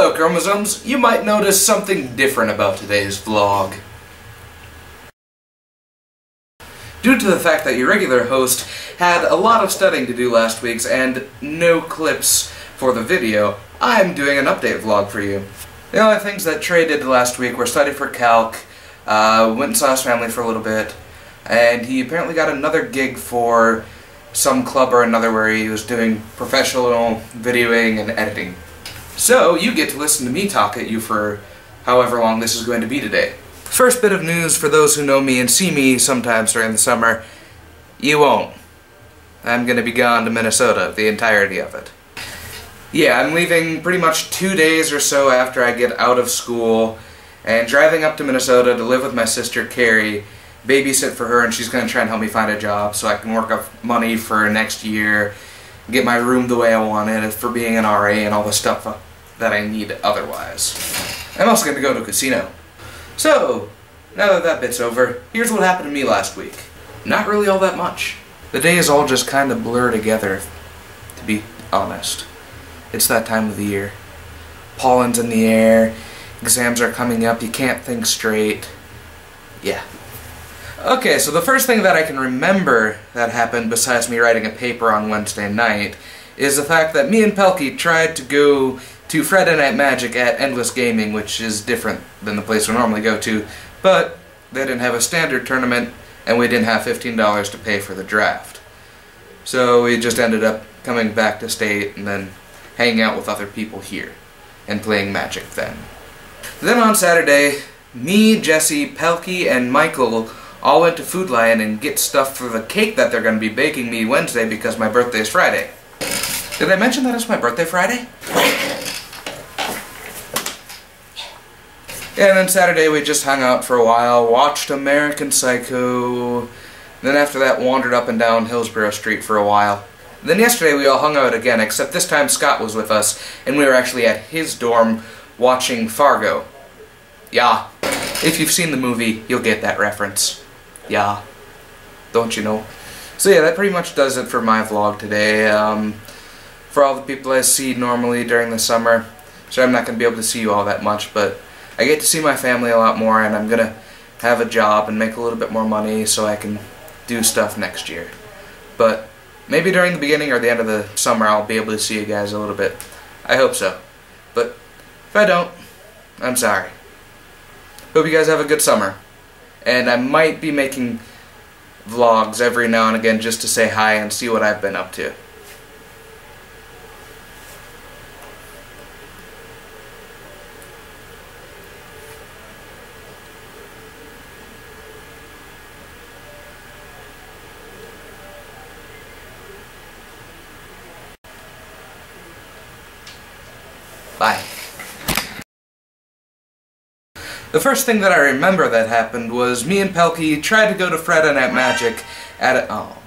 Hello, Chromosomes! You might notice something different about today's vlog. Due to the fact that your regular host had a lot of studying to do last week's and no clips for the video, I'm doing an update vlog for you. The only things that Trey did last week were study for calc, went and saw his family for a little bit, and he apparently got another gig for some club or another where he was doing professional videoing and editing. So, you get to listen to me talk at you for however long this is going to be today. First bit of news for those who know me and see me sometimes during the summer, you won't. I'm going to be gone to Minnesota, the entirety of it. Yeah, I'm leaving pretty much 2 days or so after I get out of school, and driving up to Minnesota to live with my sister Carrie, babysit for her, and she's going to try and help me find a job so I can work up money for next year, get my room the way I want it for being an RA and all the stuff that I need otherwise. I'm also going to go to a casino. So, now that that bit's over, here's what happened to me last week. Not really all that much. The days all just kind of blur together, to be honest. It's that time of the year. Pollen's in the air, exams are coming up, you can't think straight. Yeah. Okay, so the first thing that I can remember that happened besides me writing a paper on Wednesday night is the fact that me and Pelkey tried to go to Friday Night Magic at Endless Gaming, which is different than the place we normally go to, but they didn't have a standard tournament and we didn't have $15 to pay for the draft. So we just ended up coming back to state and then hanging out with other people here and playing Magic then. Then on Saturday, me, Jesse, Pelkey, and Michael all went to Food Lion and get stuff for the cake that they're going to be baking me Wednesday because my birthday is Friday. Did I mention that it's my birthday Friday? And then Saturday we just hung out for a while, watched American Psycho, then after that wandered up and down Hillsborough Street for a while. Then yesterday we all hung out again, except this time Scott was with us, and we were actually at his dorm watching Fargo. Yeah. If you've seen the movie, you'll get that reference. Yeah. Don't you know? So yeah, that pretty much does it for my vlog today. For all the people I see normally during the summer, so I'm not going to be able to see you all that much, but I get to see my family a lot more, and I'm going to have a job and make a little bit more money so I can do stuff next year. But maybe during the beginning or the end of the summer I'll be able to see you guys a little bit. I hope so. But if I don't, I'm sorry. Hope you guys have a good summer. And I might be making vlogs every now and again just to say hi and see what I've been up to. Bye. The first thing that I remember that happened was me and Pelkey tried to go to Friday Night Magic at a... Oh.